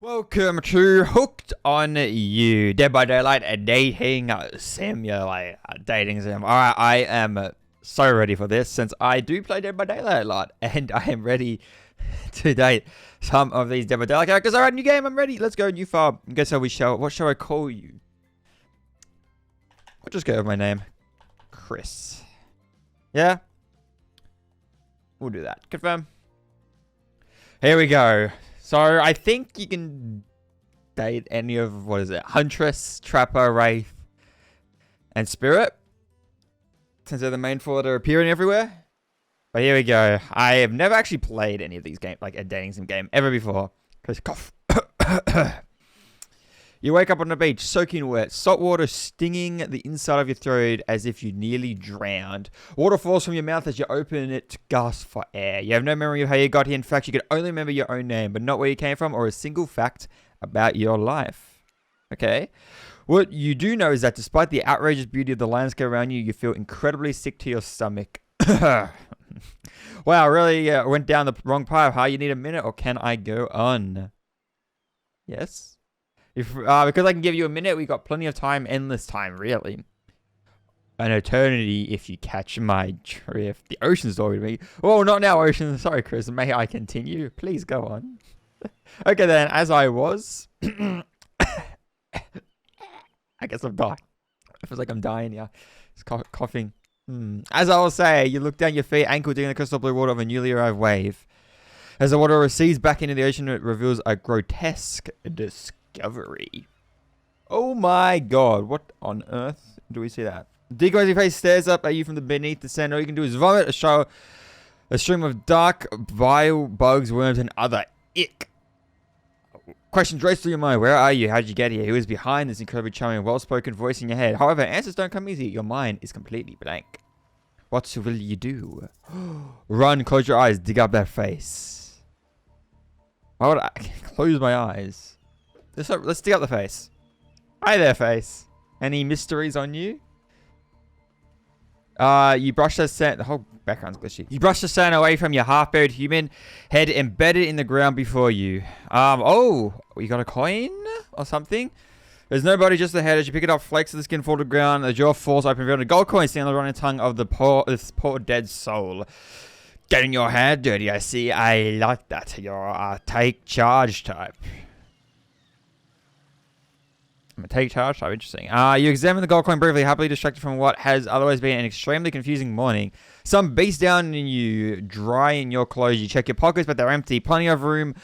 Welcome to Hooked on You, Dead by Daylight, a dating simulator. Dating sim. Alright, I am so ready for this since I do play Dead by Daylight a lot, and I am ready to date some of these Dead by Daylight characters. Alright, new game, I'm ready. Let's go, new farm. Guess how we shall. What shall I call you? I'll just go with my name, Chris. Yeah? We'll do that. Confirm. Here we go. So, I think you can date any of, what is it? Huntress, Trapper, Wraith, and Spirit. Since they're the main four that are appearing everywhere. But here we go. I have never actually played any of these games, like a dating sim game, ever before. Because cough. You wake up on the beach, soaking wet, salt water stinging the inside of your throat as if you nearly drowned. Water falls from your mouth as you open it to gasp for air. You have no memory of how you got here. In fact, you can only remember your own name, but not where you came from or a single fact about your life. Okay? What you do know is that despite the outrageous beauty of the landscape around you, you feel incredibly sick to your stomach. Wow, really went down the wrong path. How you need a minute, or can I go on? Yes? Because I can give you a minute, we got plenty of time, endless time, really. An eternity, if you catch my drift. The ocean story to me. Oh, not now, ocean. Sorry, Chris. May I continue? Please go on. Okay, then, as I was. I guess I'm dying. It feels like I'm dying, yeah. It's coughing. As I will say, you look down your feet, ankle digging the crystal blue water of a newly arrived wave. As the water recedes back into the ocean, it reveals a grotesque discovery. Oh my god, what on earth do we see that? Decomposing face stares up at you from beneath the sand. All you can do is vomit, a stream of dark bile, bugs, worms, and other ick. Questions race through your mind. Where are you? How did you get here? Who is behind this incredibly charming, well-spoken voice in your head? However, answers don't come easy. Your mind is completely blank. What will you do? Run, close your eyes, dig up that face. Why would I close my eyes? Let's dig up the face. Hi there, face. Any mysteries on you? You brush the sand. The whole background's glitchy. You brush the sand away from your half-buried human head embedded in the ground before you. Oh, you got a coin or something? There's nobody, just the head. As you pick it up, flakes of the skin fall to the ground. The jaw falls open, revealing a gold coin standing on the running tongue of this poor dead soul. Getting your hair dirty, I see. I like that. You're a take charge type. I'm a take charge type. Interesting. You examine the gold coin briefly, happily distracted from what has otherwise been an extremely confusing morning. Some beats down and you dry in your clothes. You check your pockets, but they're empty. Plenty of room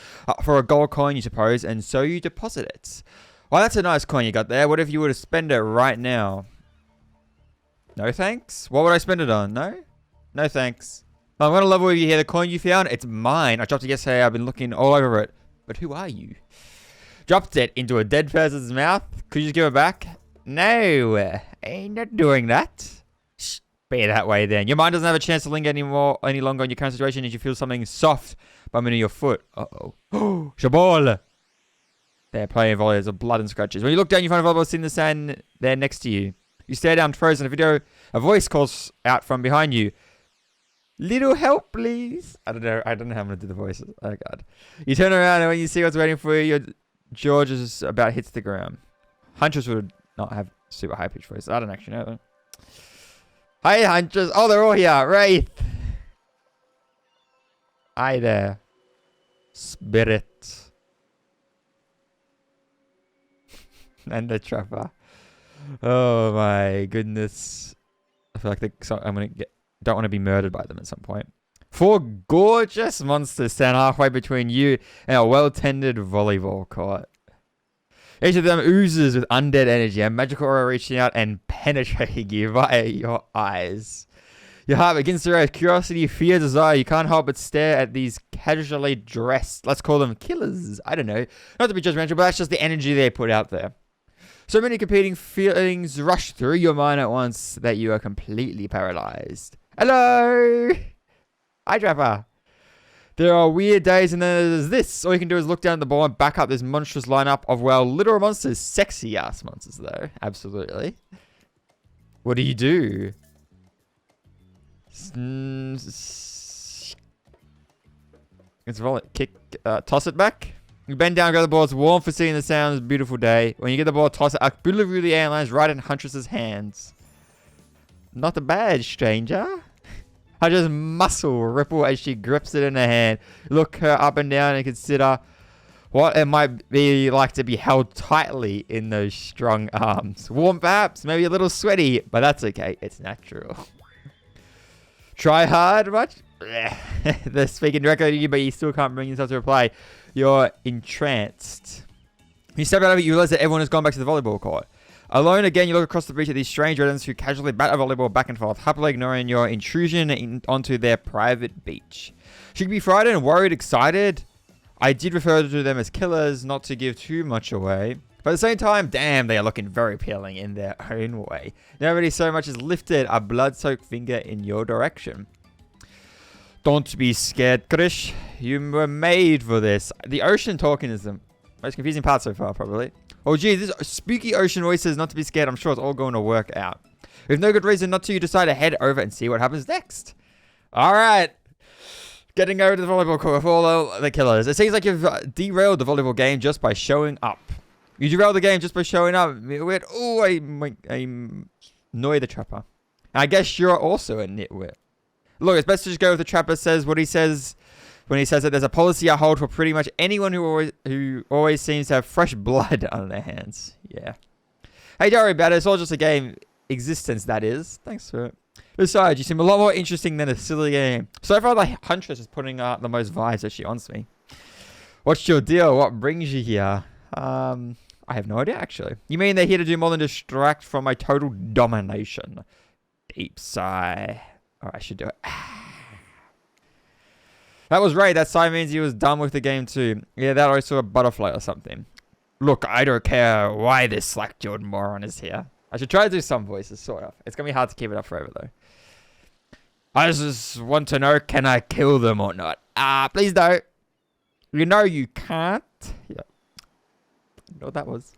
for a gold coin, you suppose, and so you deposit it. Well, that's a nice coin you got there. What if you were to spend it right now? No thanks? What would I spend it on? No? No thanks. I'm going to level with you here. The coin you found, it's mine. I dropped it yesterday. I've been looking all over it. But who are you? Dropped it into a dead person's mouth. Could you just give it back? No. Ain't not doing that. Shh, be that way then. Your mind doesn't have a chance to linger any longer on your current situation as you feel something soft bumping your foot. Uh-oh. Oh, Shabal. They're playing volleys of blood and scratches. When you look down, you find a volleyball sitting in the sand there next to you. You stare down, frozen. A voice calls out from behind you. Little help, please. I don't know how I'm going to do the voices. Oh, God. You turn around, and when you see what's waiting for you, your jaw just about hits the ground. Huntress would not have super high-pitched voices. I don't actually know them. Hi, Huntress. Oh, they're all here. Wraith. Hi there. Spirit. And the Trapper. Oh, my goodness. I feel like I'm going to get... Don't want to be murdered by them at some point. 4 gorgeous monsters stand halfway between you and a well-tended volleyball court. Each of them oozes with undead energy, a magical aura reaching out and penetrating you via your eyes. Your heart begins to race. Curiosity, fear, desire. You can't help but stare at these casually dressed, let's call them killers. I don't know. Not to be judgmental, but that's just the energy they put out there. So many competing feelings rush through your mind at once that you are completely paralyzed. Hello! Hi, Trapper. There are weird days and then there's this. All you can do is look down at the ball and back up this monstrous lineup of, well, literal monsters. Sexy ass monsters, though. Absolutely. What do you do? It's kick, toss it back. You bend down, grab the ball. It's warm for seeing the sound. It's a beautiful day. When you get the ball, toss it up through the air lines right in Huntress's hands. Not bad, stranger. Huntress' muscle ripple as she grips it in her hand. Look her up and down and consider what it might be like to be held tightly in those strong arms. Warm perhaps, maybe a little sweaty, but that's okay. It's natural. Try hard much? They're speaking directly to you, but you still can't bring yourself to reply. You're entranced. You step out of it, you realize that everyone has gone back to the volleyball court. Alone again, you look across the beach at these strange residents who casually bat a volleyball back and forth, happily ignoring your intrusion onto their private beach. Should you be frightened, worried, excited? I did refer to them as killers, not to give too much away. But at the same time, damn, they are looking very appealing in their own way. Nobody so much as lifted a blood-soaked finger in your direction. Don't be scared, Krish. You were made for this. The ocean talking is the most confusing part so far, probably. Oh, gee, this spooky ocean voice says not to be scared. I'm sure it's all going to work out. With no good reason not to, you decide to head over and see what happens next. All right. Getting over to the volleyball court with all the killers. It seems like you've derailed the volleyball game just by showing up. You derailed the game just by showing up. Oh, I annoy the trapper. I guess you're also a nitwit. Look, it's best to just go with the trapper says what he says when he says that there's a policy I hold for pretty much anyone who always seems to have fresh blood on their hands. Yeah. Hey, don't worry about it. It's all just a game. Existence, that is. Thanks for it. Besides, you seem a lot more interesting than a silly game. So far, the Huntress is putting out the most vibes as she wants me. What's your deal? What brings you here? I have no idea, actually. You mean they're here to do more than distract from my total domination? Deep sigh. Oh, I should do it. That was right. That sigh means he was done with the game too. Yeah, that I saw a butterfly or something. Look, I don't care why this slack-jawed moron is here. I should try to do some voices, sort of. It's going to be hard to keep it up forever, though. I just want to know, can I kill them or not? Please don't. You know you can't. Yeah. I know what that was.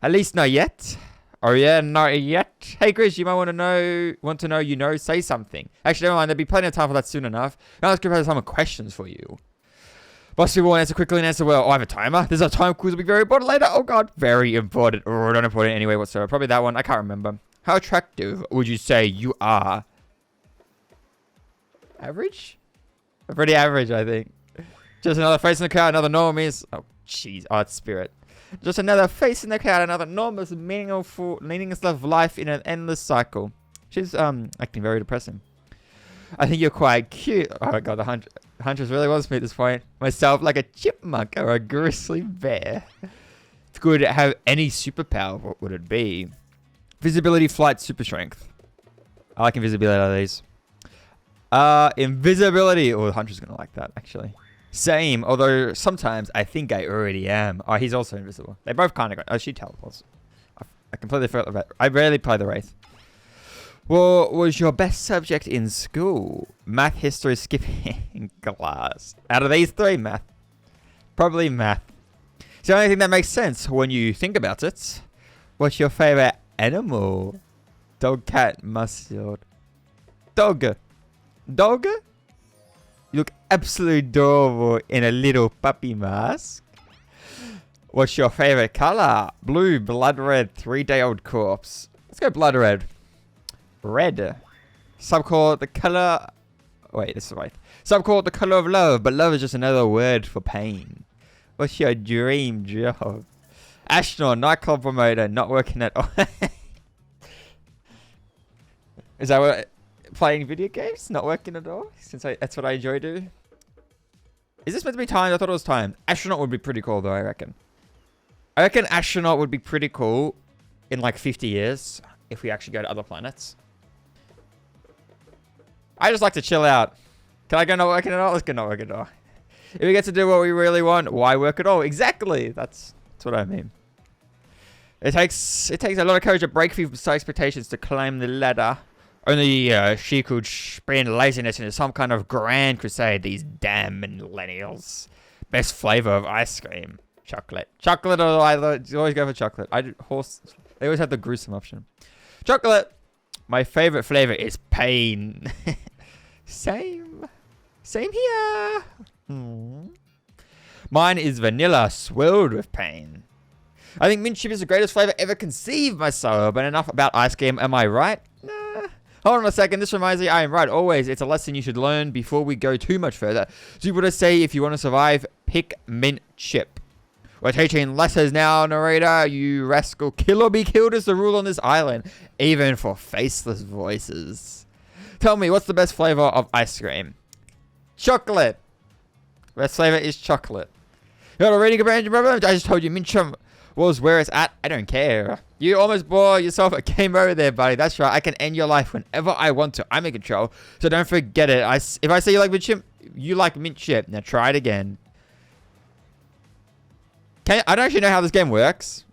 At least not yet. Oh yeah, not yet. Hey Chris, you might want to know, say something. Actually, never mind, there'll be plenty of time for that soon enough. Now let's go over some questions for you. Boss people will answer quickly and answer well. Oh, I have a timer. There's a time quiz will be very important later. Oh god, very important. Or not important anyway whatsoever. Probably that one. I can't remember. How attractive would you say you are? Average? Pretty average, I think. Just another face in the crowd, another normies. Oh, jeez. Oh, it's spirit. Just another face in the crowd, another enormous, meaningless of life in an endless cycle. She's acting very depressing. I think you're quite cute. Oh my god, the Huntress really wants me at this point. Myself like a chipmunk or a grizzly bear. It's good to have any superpower. What would it be? Visibility, flight, super strength. I like invisibility out of these. Invisibility. Oh, the Huntress is going to like that, actually. Same, although sometimes I think I already am. Oh, he's also invisible. They both kind of got... Oh, she teleports. I completely forgot about it. I rarely play the race. What was your best subject in school? Math, history, skipping, class. Out of these three, math. Probably math. It's the only thing that makes sense when you think about it. What's your favorite animal? Dog, cat, mustard. Dog. Dog? You look absolutely adorable in a little puppy mask. What's your favorite color? Blue, blood red, 3-day-old corpse. Let's go blood red. Red. Some call it the color... Wait, this is right. Some call it the color of love, but love is just another word for pain. What's your dream job? Astronaut, nightclub promoter, not working at all. Is that what... Playing video games? Not working at all? Since that's what I enjoy doing. Is this meant to be timed? I thought it was timed. Astronaut would be pretty cool though, I reckon. I reckon astronaut would be pretty cool in like 50 years if we actually go to other planets. I just like to chill out. Can I go not working at all? Let's go not working at all. If we get to do what we really want, why work at all? Exactly. That's what I mean. It takes a lot of courage to break through from expectations to climb the ladder. Only she could spin laziness into some kind of grand crusade. These damn millennials. Best flavor of ice cream. Chocolate. Chocolate or I always go for chocolate. They always have the gruesome option. Chocolate. My favorite flavor is pain. Same here. Mine is vanilla, swirled with pain. I think mint chip is the greatest flavor ever conceived, my soul. But enough about ice cream, am I right? Nah. Hold on a second, this reminds me, I am right. Always, it's a lesson you should learn before we go too much further. Do what I say if you want to survive, pick mint chip. We're teaching lessons now, narrator. You rascal, kill or be killed is the rule on this island. Even for faceless voices. Tell me, what's the best flavor of ice cream? Chocolate. Best flavor is chocolate. You got a reading comprehension problem? I just told you mint chip was where it's at. I don't care. You almost bore yourself a game over there, buddy. That's right. I can end your life whenever I want to. I'm in control. So don't forget it. If I say you like mint chip, you like mint chip. Now try it again. I don't actually know how this game works.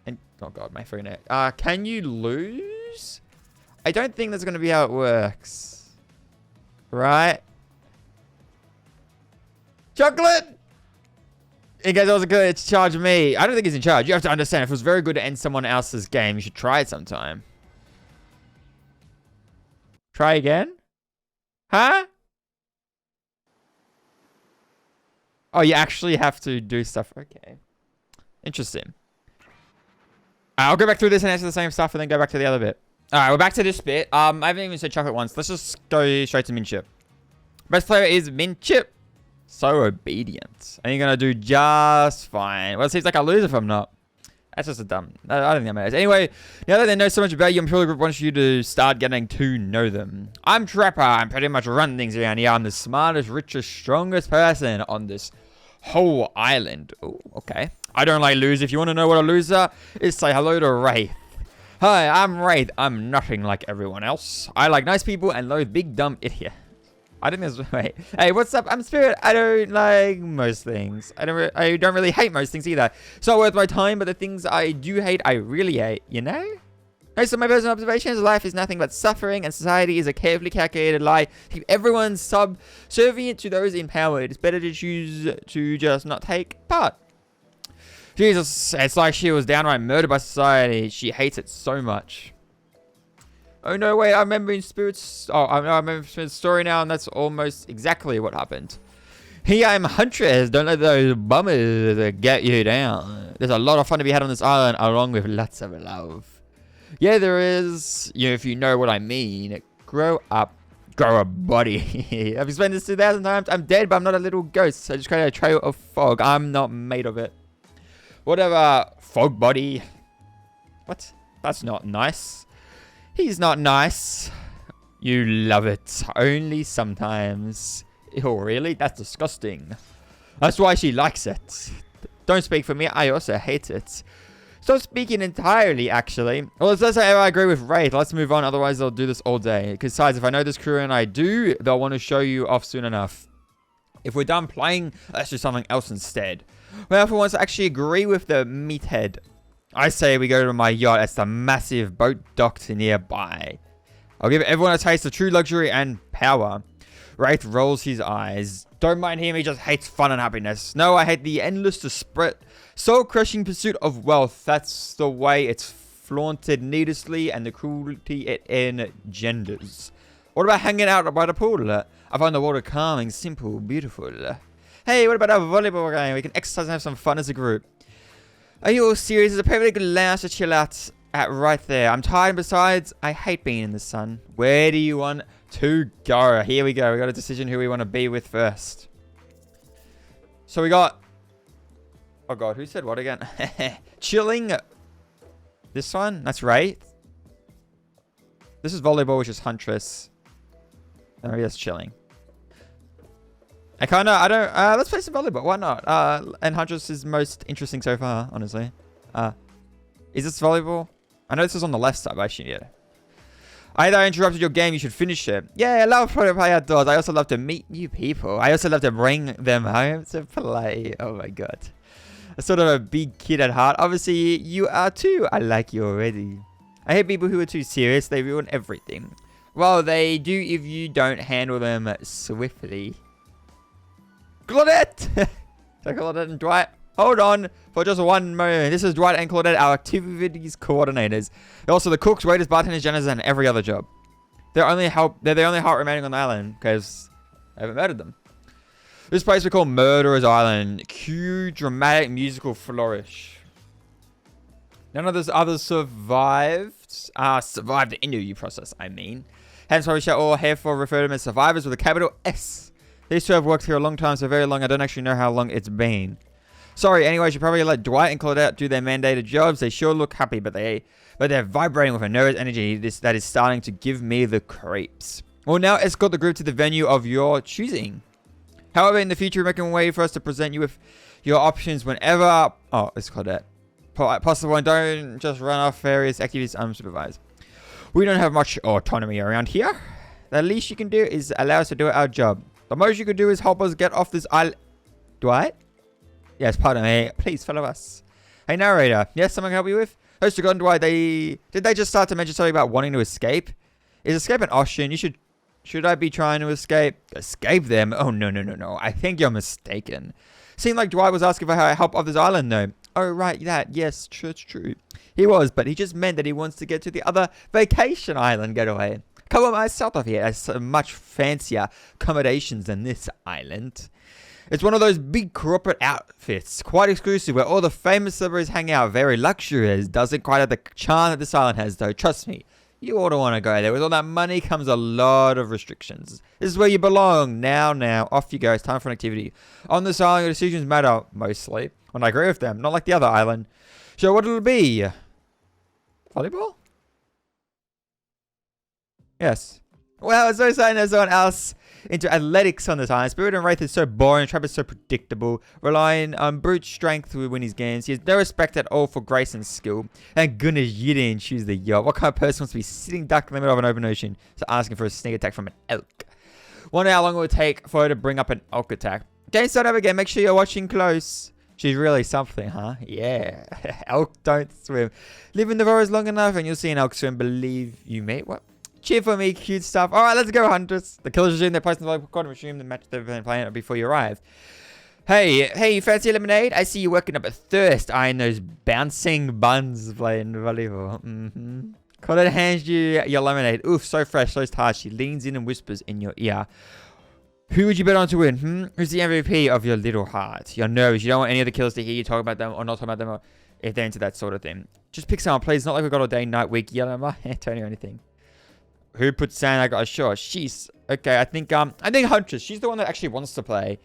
And oh god, my freaking head. Can you lose? I don't think that's going to be how it works. Right? Chocolate! Hey guys, that was good. It's charge me. I don't think he's in charge. You have to understand, if it was very good to end someone else's game, you should try it sometime. Try again? Huh? Oh, you actually have to do stuff. Okay. Interesting. I'll go back through this and answer the same stuff and then go back to the other bit. Alright, we're back to this bit. I haven't even said chocolate once. Let's just go straight to mint chip. Best flavor is mint chip. So obedient. And you're going to do just fine. Well, it seems like I'll lose if I'm not. That's just a dumb... I don't think that matters. Anyway, now that they know so much about you, I'm sure the group wants you to start getting to know them. I'm Trapper. I'm pretty much run things around here. I'm the smartest, richest, strongest person on this whole island. Oh, okay. I don't like lose. If you want to know what a loser is, say hello to Wraith. Hi, I'm Wraith. I'm nothing like everyone else. I like nice people and loathe big dumb idiots. I think there's... Wait. Hey, what's up? I'm Spirit. I don't like most things. I don't really hate most things either. It's not worth my time, but the things I do hate, I really hate. You know? Most of my personal observations, life is nothing but suffering, and society is a carefully calculated lie. Keep everyone subservient to those in power. It's better to choose to just not take part. Jesus, it's like she was downright murdered by society. She hates it so much. Oh no, wait, I remember in Spirit's... Oh, I remember Spirit's story now, and that's almost exactly what happened. Here I'm Huntress. Don't let those bummers get you down. There's a lot of fun to be had on this island, along with lots of love. Yeah, there is. You know, if you know what I mean. Grow up. Grow a body. I've explained this 2,000 times. I'm dead, but I'm not a little ghost. I just created a trail of fog. I'm not made of it. Whatever. Fog body. What? That's not nice. He's not nice. You love it. Only sometimes. Oh, really? That's disgusting. That's why she likes it. Don't speak for me. I also hate it. Stop speaking entirely, actually. Well, it says I agree with Wraith. Let's move on. Otherwise, they'll do this all day. Besides, if I know this crew and I do, they'll want to show you off soon enough. If we're done playing, let's do something else instead. Well, for once, I actually agree with the meathead. I say we go to my yacht. It's the massive boat docked nearby. I'll give everyone a taste of true luxury and power. Wraith rolls his eyes. Don't mind him, he just hates fun and happiness. No, I hate the endless, desperate, soul-crushing pursuit of wealth. That's the way it's flaunted needlessly and the cruelty it engenders. What about hanging out by the pool? I find the water calming, simple, beautiful. Hey, what about our volleyball game? We can exercise and have some fun as a group. Are you all serious? It's a perfectly good lounge to chill out at right there. I'm tired, and besides, I hate being in the sun. Where do you want to go? Here we go. We got a decision who we want to be with first. So we got... Oh god, who said what again? Chilling. This one? That's right. This is volleyball, which is Huntress. Oh, yes, chilling. Let's play some volleyball. Why not? And Huntress is most interesting so far, honestly. Is this volleyball? I know this is on the left side, but I shouldn't yet. I interrupted your game. You should finish it. Yeah, I love to play outdoors. I also love to meet new people. I also love to bring them home to play. Oh my god. I'm sort of a big kid at heart. Obviously, you are too. I like you already. I hate people who are too serious. They ruin everything. Well, they do if you don't handle them swiftly. Claudette! So Claudette and Dwight, hold on for just one moment. This is Dwight and Claudette, our activities coordinators. They're also the cooks, waiters, bartenders, janitors, and every other job. They're the only heart remaining on the island because I haven't murdered them. This place we call Murderous Island. Cue dramatic musical flourish. None of those others survived. Survived the interview process, I mean. Hence why we shall all therefore refer to them as survivors with a capital S. These two have worked here a long time, so very long. I don't actually know how long it's been. Sorry, anyway, I should probably let Dwight and Claudette do their mandated jobs. They sure look happy, but they're vibrating with a nervous energy that is starting to give me the creeps. We'll now escort the group to the venue of your choosing. However, in the future, make a way for us to present you with your options whenever... Oh, it's Claudette. Possible, and don't just run off various activities unsupervised. We don't have much autonomy around here. The least you can do is allow us to do our job. The most you can do is help us get off this island. Dwight? Yes, pardon me. Please follow us. Hey, narrator. Yes, someone can help you with? Host forgotten, Dwight. Did they just start to mention something about wanting to escape? Is escape an option? Should I be trying to escape? Escape them? Oh, no. I think you're mistaken. Seemed like Dwight was asking for help off this island, though. Oh, right, that. Yes, it's true. He was, but he just meant that he wants to get to the other vacation island getaway. Couple of miles south of here has much fancier accommodations than this island. It's one of those big corporate outfits, quite exclusive, where all the famous celebrities hang out. Very luxurious. Doesn't quite have the charm that this island has, though. Trust me. You ought to want to go there. With all that money comes a lot of restrictions. This is where you belong. Now, off you go. It's time for an activity. On this island, your decisions matter, mostly. And I agree with them. Not like the other island. So what it'll be? Volleyball? Yes. Well, it's so exciting there's someone else into athletics on this island. Spirit and Wraith is so boring. Trap is so predictable. Relying on brute strength to win his games. He has no respect at all for grace and skill. And goodness, you didn't choose the yacht. What kind of person wants to be sitting duck in the middle of an open ocean, so asking for a sneak attack from an elk? Wonder how long it would take for her to bring up an elk attack. Don't start up again. Make sure you're watching close. She's really something, huh? Yeah. Elk don't swim. Live in the forest long enough and you'll see an elk swim. Believe you, mate. What? Cheer for me, cute stuff. All right, let's go, hunters. The killers assume they're placing the local quarter assume the match they've been playing before you arrive. Hey, you fancy lemonade? I see you working up a thirst, eyeing those bouncing buns playing volleyball. Claudette hands you your lemonade. Oof, so fresh, so tart. She leans in and whispers in your ear. Who would you bet on to win? Who's the MVP of your little heart? You're nervous. You don't want any of the killers to hear you talk about them or not talk about them, or if they're into that sort of thing. Just pick someone, please. Not like we've got all day, night, week, yellow, Tony or anything. Who put Santa? I got a sure. She's okay. I think Huntress. She's the one that actually wants to play.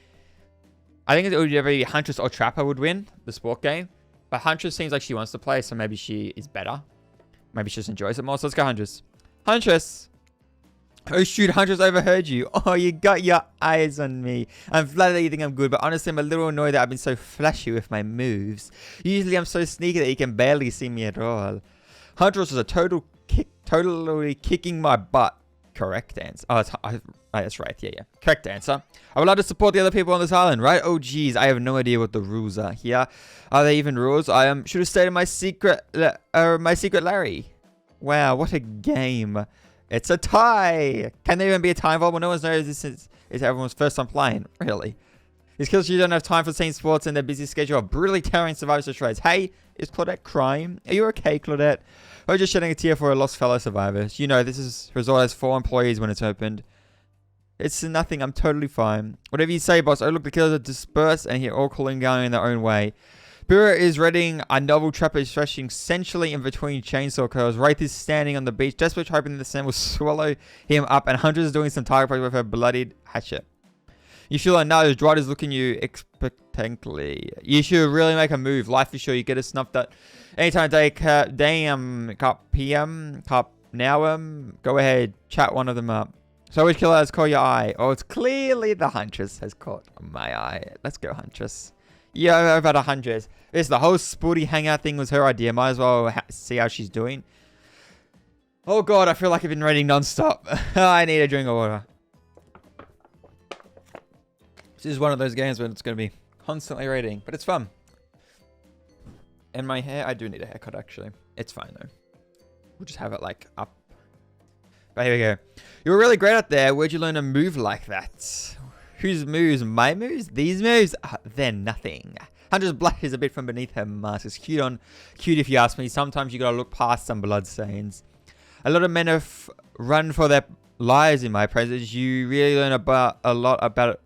I think it would be Huntress or Trapper would win the sport game, but Huntress seems like she wants to play, so maybe she is better. Maybe she just enjoys it more. So let's go, Huntress. Huntress. Oh shoot, Huntress overheard you. Oh, you got your eyes on me. I'm flattered that you think I'm good, but honestly I'm a little annoyed that I've been so flashy with my moves. Usually I'm so sneaky that you can barely see me at all. Huntress is a totally kicking my butt. Correct answer. That's right. Yeah. Correct answer. I would like to support the other people on this island, right? Oh geez, I have no idea what the rules are here. Are there even rules? I should have stated my secret Larry. Wow, what a game. It's a tie. Can there even be a tie involved? Well, no one knows this is everyone's first time playing. Really? These killers don't have time for team sports and their busy schedule of brutally tearing survivors to shreds. Hey, is Claudette crying? Are you okay, Claudette? Or just shedding a tear for a lost fellow survivor? You know, this resort has 4 employees when it's opened. It's nothing. I'm totally fine. Whatever you say, boss. Oh, look, the killers are dispersed and here all calling going in their own way. Bura is readying a novel. Trapper is stretching essentially in between chainsaw curls. Wraith is standing on the beach, desperately hoping that the sand will swallow him up, and Huntress is doing some target practice with her bloodied hatchet. You feel like now, Dwight is looking you expectantly. You should really make a move. Life is sure you get it snuffed at anytime day. Damn, cup PM, cup now. Go ahead, chat one of them up. So which killer has caught your eye? Oh, it's clearly the Huntress has caught my eye. Let's go, Huntress. Yeah, I've had a Huntress. The whole sporty hangout thing was her idea. Might as well see how she's doing. Oh god, I feel like I've been reading non-stop. I need a drink of water. This is one of those games where it's going to be constantly reading, but it's fun. And my hair, I do need a haircut actually. It's fine though. We'll just have it like up. But here we go. You were really great out there. Where'd you learn a move like that? Whose moves? My moves? These moves? They're nothing. Huntress blushes a bit from beneath her mask. It's cute if you ask me. Sometimes you gotta look past some blood stains. A lot of men have run for their lives in my presence. You really learn a lot about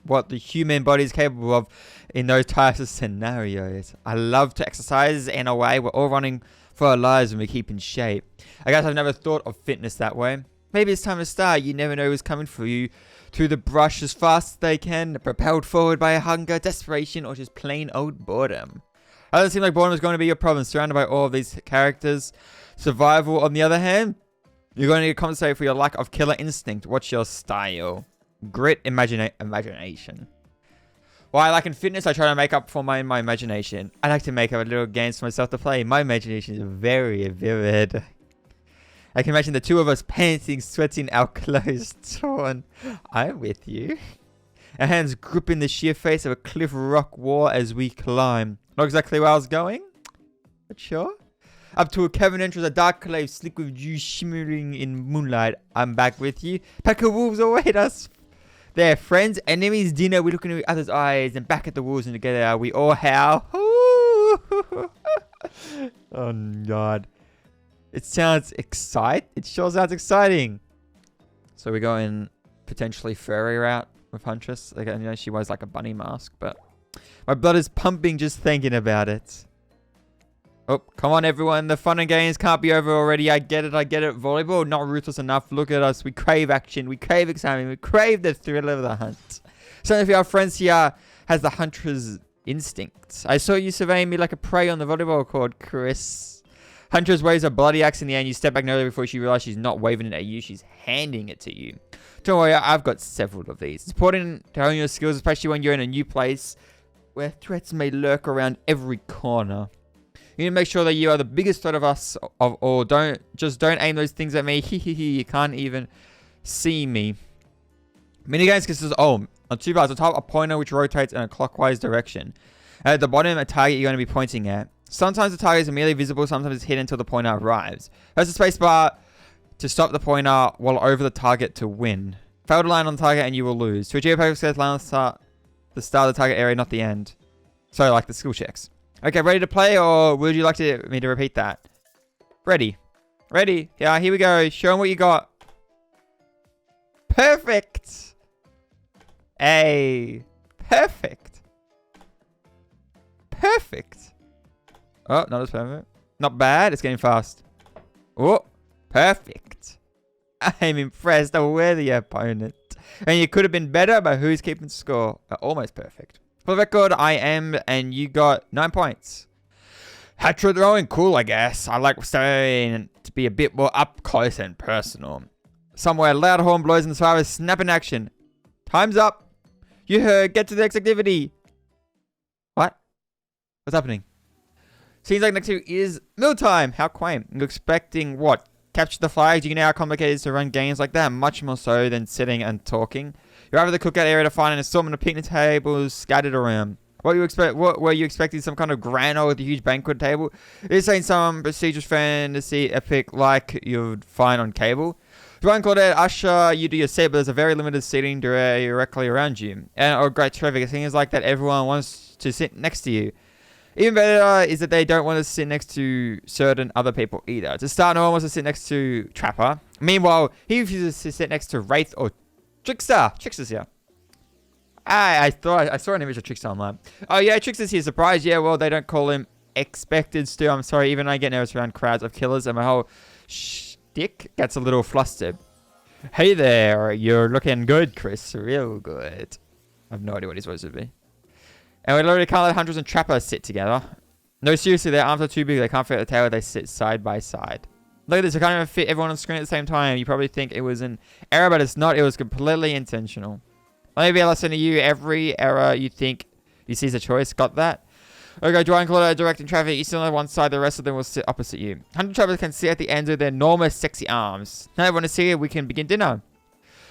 what the human body is capable of in those types of scenarios. I love to exercise in a way we're all running for our lives when we keep in shape. I guess I've never thought of fitness that way. Maybe it's time to start. You never know who's coming for you through the brush as fast as they can, propelled forward by hunger, desperation, or just plain old boredom. It doesn't seem like boredom is going to be your problem, surrounded by all of these characters. Survival, on the other hand, you're going to need to compensate for your lack of killer instinct. What's your style? Grit, imagination. While like in fitness, I try to make up for my imagination. I like to make up little games for myself to play. My imagination is very vivid. I can imagine the two of us panting, sweating, our clothes torn. I'm with you. Our hands gripping the sheer face of a cliff rock wall as we climb. Not exactly where I was going, but sure. Up to a cavern entrance, a dark cave slick with dew shimmering in moonlight. I'm back with you. Pack of wolves await us. They're friends, enemies, dinner. We look into each other's eyes and back at the wolves, and together we all howl. Oh God. It sounds It sure sounds exciting. So we're going potentially furry route with Huntress. Like, you know, she wears like a bunny mask, but my blood is pumping just thinking about it. Oh, come on, everyone. The fun and games can't be over already. I get it. Volleyball, not ruthless enough. Look at us. We crave action. We crave excitement. We crave the thrill of the hunt. Some of our friends here has the hunter's instinct. I saw you surveying me like a prey on the volleyball court, Chris. Huntress waves a bloody axe in the air, and you step back nervously before she realizes she's not waving it at you. She's handing it to you. Don't worry, I've got several of these. It's important to hone your skills, especially when you're in a new place where threats may lurk around every corner. You need to make sure that you are the biggest threat of us of all. Don't aim those things at me. You can't even see me. Minigames consists of on two bars. On top, a pointer which rotates in a clockwise direction. And at the bottom, a target you're going to be pointing at. Sometimes the target is immediately visible. Sometimes it's hidden until the pointer arrives. Press the spacebar to stop the pointer while over the target to win. Fail to land on the target and you will lose. Switch your focus, land on the start of the target area, not the end. So like the skill checks. Okay, ready to play, or would you like me to repeat that? Ready. Ready. Yeah, here we go. Show them what you got. Perfect. Hey. Perfect. Perfect. Oh, not as perfect. Not bad. It's getting fast. Oh, perfect. I'm impressed. I'm worthy opponent. And you could have been better, but who's keeping score? Almost perfect. For the record, I am, and you got 9 points. Hat-trick throwing, cool, I guess. I like staying to be a bit more up close and personal. Somewhere, loud horn blows and the survivors snap in action. Time's up. You heard. Get to the next activity. What? What's happening? Seems like next year is mealtime. How quaint. You're expecting what? Capture the flags. You know how complicated it is to run games like that. Much more so than sitting and talking. You're over the cookout area to find an assortment of picnic tables scattered around. What were you expecting? Some kind of grand old with a huge banquet table? This ain't some prestigious fantasy epic like you'd find on cable. Ryan Claudette usher you to your seat, but there's a very limited seating directly around you. And great traffic. Things like that everyone wants to sit next to you. Even better is that they don't want to sit next to certain other people either. To start, no one wants to sit next to Trapper. Meanwhile, he refuses to sit next to Wraith or Trickster. Trickster's here. I thought I saw an image of Trickster online. Oh yeah, Trickster's here. Surprise. Yeah, well, they don't call him expected Stu. I'm sorry. Even I get nervous around crowds of killers and my whole shtick gets a little flustered. Hey there. You're looking good, Chris. Real good. I have no idea what he's supposed to be. And we literally can't let Hunters and Trappers sit together. No, seriously, their arms are too big. They can't fit at the table. They sit side by side. Look at this. I can't even fit everyone on the screen at the same time. You probably think it was an error, but it's not. It was completely intentional. Let me be a lesson to you. Every error you think you see as a choice. Got that? Okay, Dwayne Claude directing traffic. You sit on one side. The rest of them will sit opposite you. 100 Trappers can sit at the ends of their enormous, sexy arms. Now everyone is seated. We can begin dinner.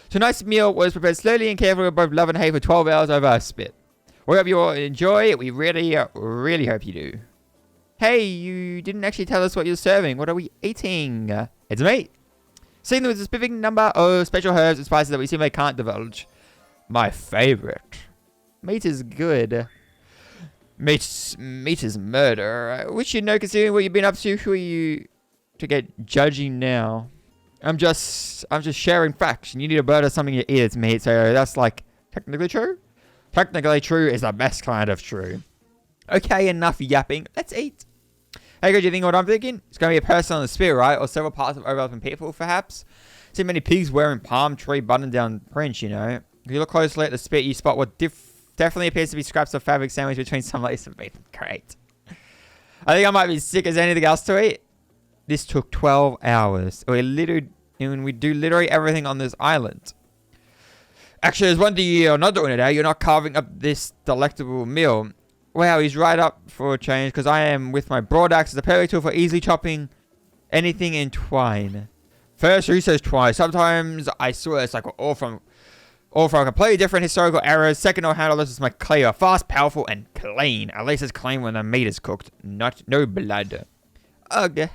Tonight's meal was prepared slowly and carefully with both love and hate for 12 hours over a spit. We hope you all enjoy it. We really hope you do. Hey, you didn't actually tell us what you're serving. What are we eating? It's meat. Seeing with a specific number of special herbs and spices that we simply can't divulge. My favorite. Meat is good. Meat is murder. Which you know, considering what you've been up to. Who are you to get judging now? I'm just sharing facts. And you need to murder something you eat. It's meat. So that's like technically true. Technically true is the best kind of true. Okay, enough yapping. Let's eat. Hey, good, you think what I'm thinking? It's going to be a person on the spear, right? Or several parts of overlapping people, perhaps? See many pigs wearing palm tree button-down prints, you know. If you look closely at the spit, you spot what definitely appears to be scraps of fabric sandwiched between some lace and meat. Great. I think I might be sick as anything else to eat. This took 12 hours. We do literally everything on this island. Actually, there's one thing you're not doing today. You're not carving up this delectable meal. Wow, he's right up for a change because I am with my broad axe. It's a perfect tool for easily chopping anything in twine. First, who says twine? Sometimes I swear it's like all from completely different historical eras. Second, I'll handle this as my clear, fast, powerful, and clean. At least it's clean when the meat is cooked, no blood. Ugh.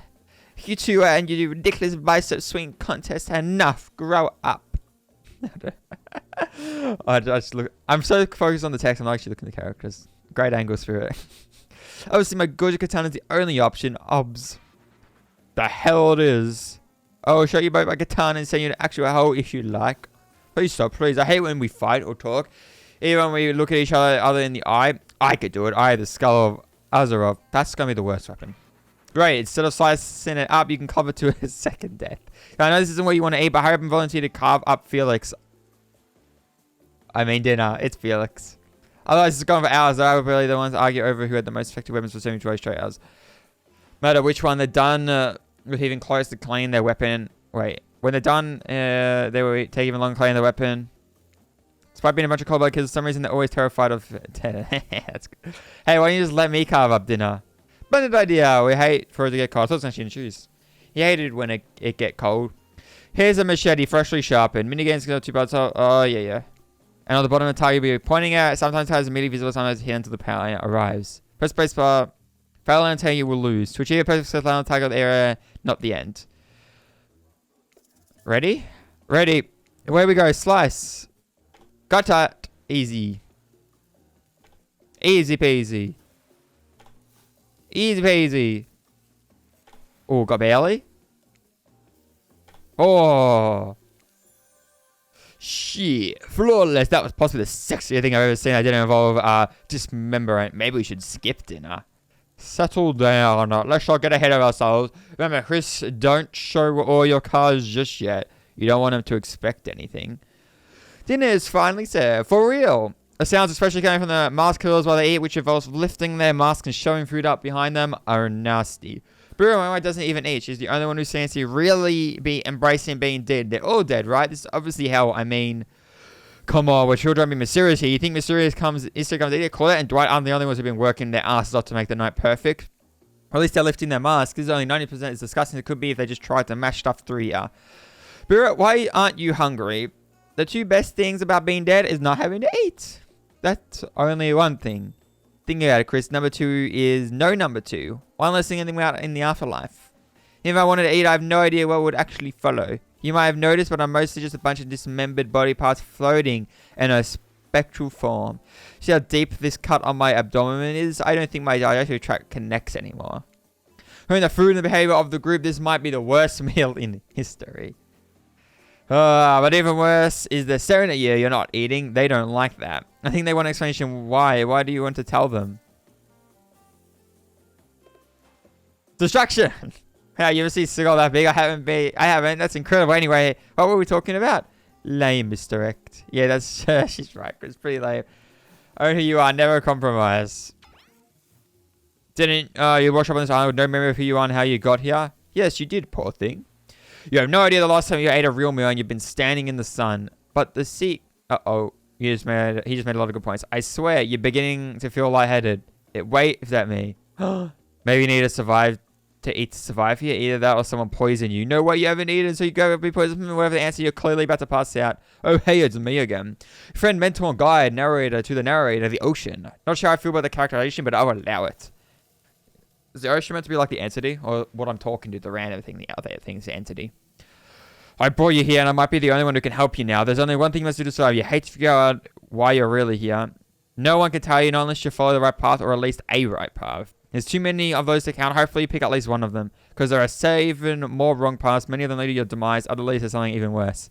You two and your ridiculous bicep swing contest had enough. Grow up. I'm so focused on the text, I'm not actually looking at the characters. Great angles for it. Obviously, my gorgeous katana is the only option. Obs. The hell it is. I'll show you both my katana and send you an actual hole if you like. Please stop, please. I hate when we fight or talk. Even when we look at each other in the eye. I could do it. I have the skull of Azarov. That's going to be the worst weapon. Great. Instead of slicing it up, you can carve it to a second death. I know this isn't what you want to eat, but I hope and volunteer to carve up Felix. I mean dinner. It's Felix. Otherwise, it's gone for hours. I would really the ones argue over who had the most effective weapons for 72 straight hours. No matter which one, they're done with even close to clean their weapon. Wait. When they're done, they will take even longer to clean their weapon. Despite being a bunch of cold-blooded kids, for some reason they're always terrified of... That's good. Hey, why don't you just let me carve up dinner? Splendid idea. We hate for it to get cold. I thought it was actually in shoes. He hated when it get cold. Here's a machete, freshly sharpened. Minigames go 2 parts. Oh, yeah. And on the bottom of the target, you'll be pointing at. Sometimes has immediately visible, sometimes hidden until the power arrives. Press spacebar. Fail until you will lose. To achieve a perfect success on the target area, not the end. Ready? Ready. Away we go. Slice. Got that. Easy. Easy peasy. Easy peasy. Oh, got barely. Oh. Shit. Flawless. That was possibly the sexiest thing I've ever seen. I didn't involve dismemberment. Maybe we should skip dinner. Settle down. Let's not get ahead of ourselves. Remember, Chris, don't show all your cards just yet. You don't want them to expect anything. Dinner is finally served. For real. The sounds, especially coming from the mask killers while they eat, which involves lifting their mask and showing food up behind them, are nasty. Bruno doesn't even eat. She's the only one who seems to really be embracing being dead. They're all dead, right? This is obviously hell. I mean, come on, we're children being mysterious here. You think mysterious comes either Claudette and Dwight aren't the only ones who've been working their asses off to make the night perfect. Or at least they're lifting their masks. This is only 90%. It's disgusting. It could be if they just tried to mash stuff through here. Bruno, why aren't you hungry? The two best things about being dead is not having to eat. That's only one thing. Think about it, Chris. Number 2 is no number 2. One less thing anything about in the afterlife. If I wanted to eat, I have no idea what would actually follow. You might have noticed, but I'm mostly just a bunch of dismembered body parts floating in a spectral form. See how deep this cut on my abdomen is? I don't think my dietary tract connects anymore. Knowing the food and the behavior of the group, this might be the worst meal in history. But even worse is they're staring at you. You're not eating. They don't like that. I think they want an explanation why. Why do you want to tell them? Distraction. How you ever see a cigar that big? I haven't. That's incredible. Anyway, what were we talking about? Lame misdirect. Yeah, that's she's right. It's pretty lame. Own who you are. Never compromise. Didn't you wash up on this island with no memory of who you are and how you got here? Yes, you did, poor thing. You have no idea the last time you ate a real meal and you've been standing in the sun. But the sea... Uh-oh. He just made a lot of good points. I swear, you're beginning to feel lightheaded. Wait, is that me? Maybe you need to survive to eat to survive here. Either that or someone poison you. Know what you haven't eaten, so you go be poisoned. Whatever the answer, you're clearly about to pass out. Oh, hey, it's me again. Friend, mentor, guide, narrator to the narrator, the ocean. Not sure how I feel about the characterization, but I'll allow it. Is the ocean meant to be like the entity? Or what I'm talking to, the random thing, the other thing's the entity? I brought you here, and I might be the only one who can help you now. There's only one thing you must do to survive. You hate to figure out why you're really here. No one can tell you, not unless you follow the right path, or at least a right path. There's too many of those to count. Hopefully you pick at least one of them. Because there are 7 more wrong paths. Many of them lead to your demise. Other leads to something even worse.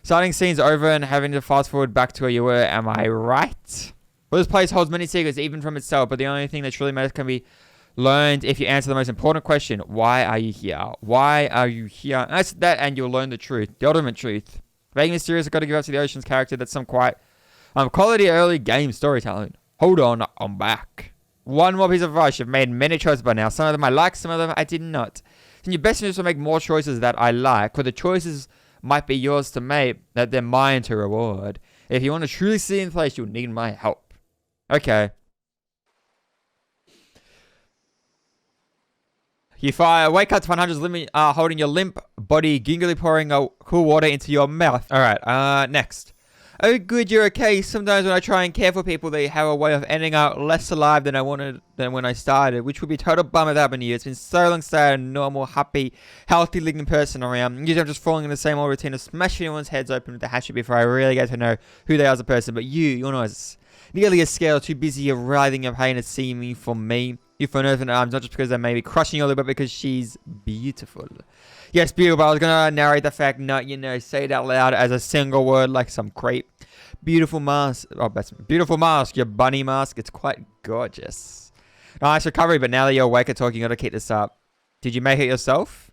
Starting scenes over and having to fast forward back to where you were. Am I right? Well, this place holds many secrets, even from itself, but the only thing that truly matters can be learned if you answer the most important question. Why are you here? Why are you here? That's that, and you'll learn the truth. The ultimate truth. Vague mysterious, I've got to give up to the Ocean's character. That's some quite quality early game storytelling. Hold on, I'm back. One more piece of advice. You've made many choices by now. Some of them I like, some of them I did not. In your best interest to make more choices that I like, for the choices might be yours to make, that they're mine to reward. If you want to truly see in place, you'll need my help. Okay. You wake up to 100's limit, holding your limp body, gingerly pouring cool water into your mouth. Alright, next. Oh, good, you're okay. Sometimes when I try and care for people, they have a way of ending up less alive than I wanted than when I started, which would be a total bummer that happened to you. It's been so long since I had a normal, happy, healthy-looking person around. Usually I'm just falling in the same old routine of smashing everyone's heads open with the hatchet before I really get to know who they are as a person. But you're not nearly as scared or too busy of writhing your pain to see me for me. You for an earth and arms, not just because they may be crushing you a little bit, because she's beautiful. Yes, beautiful, but I was going to narrate the fact, not, say it out loud as a single word like some creep. Beautiful mask. Oh, that's beautiful mask. Your bunny mask. It's quite gorgeous. Nice recovery, but now that you're awake and talking, you got to keep this up. Did you make it yourself?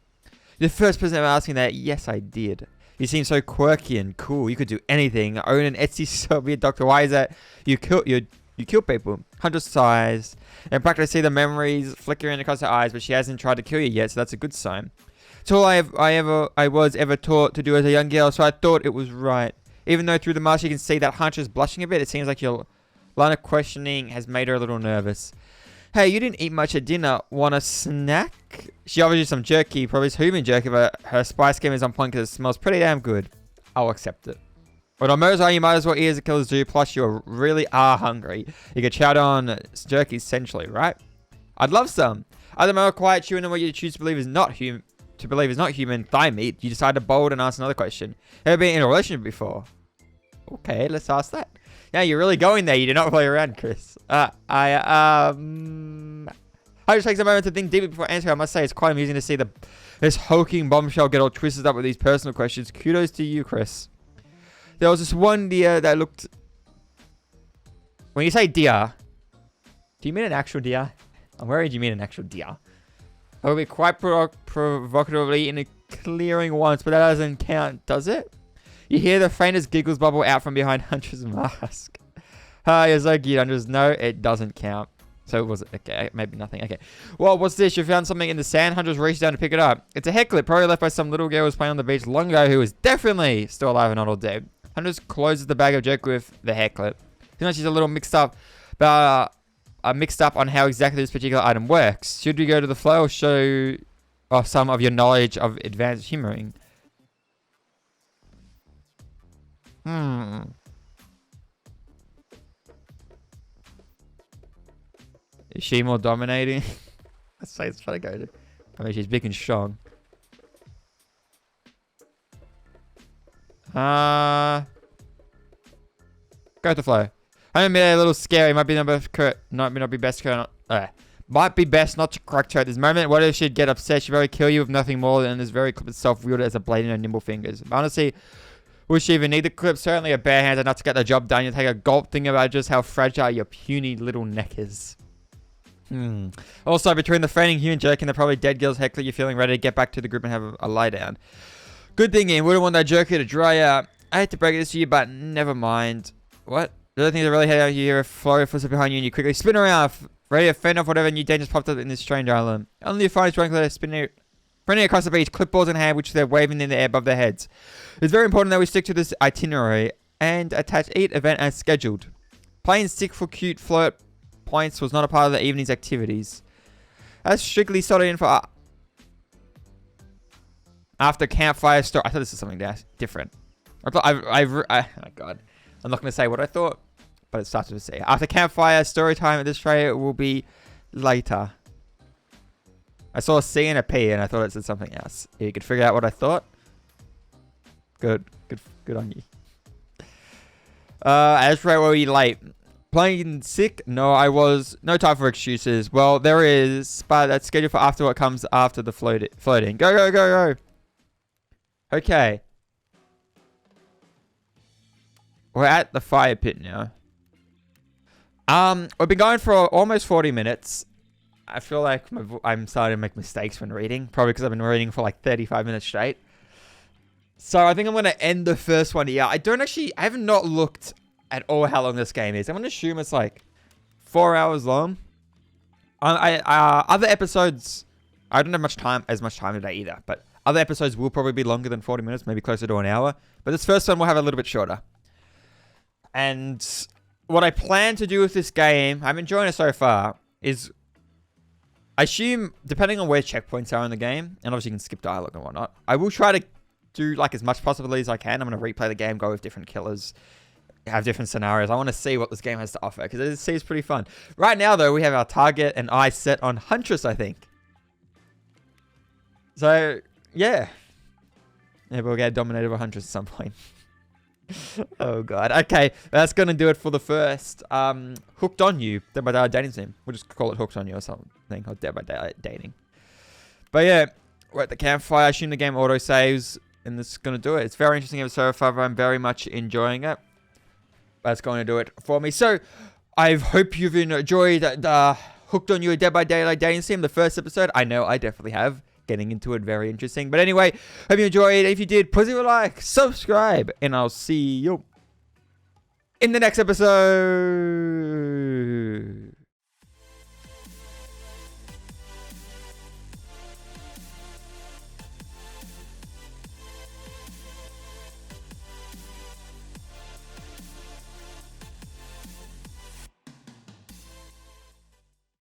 You're the first person ever asking that. Yes, I did. You seem so quirky and cool. You could do anything. Own an Etsy shop, be a doctor. Why is that? You kill people. 100 size. In practice, I see the memories flickering across her eyes, but she hasn't tried to kill you yet, so that's a good sign. It's all I was ever taught to do as a young girl, so I thought it was right. Even though through the mask you can see that Hunch is blushing a bit, it seems like your line of questioning has made her a little nervous. Hey, you didn't eat much at dinner. Want a snack? She offers you some jerky, probably human jerky, but her spice game is on point because it smells pretty damn good. I'll accept it. But on Murderous, you might as well eat as the killers do, plus you really are hungry. You could chow down jerky essentially, right? I'd love some. Other more quiet chewing on what you choose to believe is not human. Thigh meat. You decide to bold and ask another question. Ever been in a relationship before? Okay, let's ask that. Yeah, you're really going there. You do not play around, Chris. I just take a moment to think deeply before answering. I must say, it's quite amusing to see this hulking bombshell get all twisted up with these personal questions. Kudos to you, Chris. There was this one deer that looked... When you say deer, do you mean an actual deer? I'm worried you mean an actual deer. I will be quite provocatively in a clearing once, but that doesn't count, does it? You hear the faintest giggles bubble out from behind Hunter's mask. You're so cute, Hunter's. No, it doesn't count. So it was... Okay, maybe nothing. Okay. Well, what's this? You found something in the sand. Hunter's reached down to pick it up. It's a hair clip, probably left by some little girl who was playing on the beach long ago, who is definitely still alive and not all dead. Hunter closes the bag of jerky with the hair clip. You know, she's a little mixed up, but mixed up on how exactly this particular item works. Should we go to the flow or show some of your knowledge of advanced humoring? Is she more dominating? Let's say it's trying to go to... I mean, she's big and strong. Go with the flow. I admit a little scary. Might be best not to correct her at this moment. What if she'd get upset? She'd probably kill you with nothing more than this very clip itself wielded as a blade in her nimble fingers. But honestly, would she even need the clip? Certainly a bare hands enough to get the job done. You take a gulp thinking about just how fragile your puny little neck is. Also, between the fainting human jerk and the probably dead girl's heckler, you're feeling ready to get back to the group and have a lie down. Good thing, Ian. Wouldn't want that jerky to dry out. I hate to break this to you, but never mind. What? The other thing that really head out here, a flurry of footsteps behind you, and you quickly spin around, ready to fend off whatever new dangers popped up in this strange island. Only you find is running spinning across the beach, clipboards in hand, which they're waving in the air above their heads. It's very important that we stick to this itinerary and attach each event as scheduled. Playing sick for cute flirt points was not a part of the evening's activities. That's strictly sorted in for after campfire story. I thought this was something different. I thought oh my god. I'm not going to say what I thought, but it started to say. After campfire story time at this trailer will be later. I saw a C and a P and I thought it said something else. You could figure out what I thought. Good on you. As for were you late? Playing sick? No, I was. No time for excuses. Well, there is, but that's scheduled for after what comes after the floating. Go. Okay. We're at the fire pit now. We've been going for almost 40 minutes. I feel like I'm starting to make mistakes when reading. Probably because I've been reading for like 35 minutes straight. So I think I'm going to end the first one here. I have not looked at all how long this game is. I'm going to assume it's like 4 hours long. Other episodes, I don't have as much time today either. But other episodes will probably be longer than 40 minutes, maybe closer to an hour. But this first one will have a little bit shorter. And what I plan to do with this game, I'm enjoying it so far, is I assume, depending on where checkpoints are in the game, and obviously you can skip dialogue and whatnot, I will try to do like as much possibility as I can. I'm going to replay the game, go with different killers, have different scenarios. I want to see what this game has to offer, because it seems pretty fun. Right now, though, we have our target and eyes set on Huntress, I think. So, yeah. Maybe we'll get dominated by Huntress at some point. Oh god. Okay, that's gonna do it for the first Hooked on You, Dead by Daylight Dating Sim. We'll just call it Hooked on You or something, or Dead by Daylight Dating. But yeah, we're at the campfire. I assume the game auto saves, and this is gonna do it. It's very interesting episode so far. I'm very much enjoying it. That's going to do it for me. So I hope you've enjoyed the Hooked on You, Dead by Daylight Dating Sim, the first episode. I know I definitely have. Getting into it, very interesting. But anyway, hope you enjoyed. If you did, please leave a like, subscribe, and I'll see you in the next episode.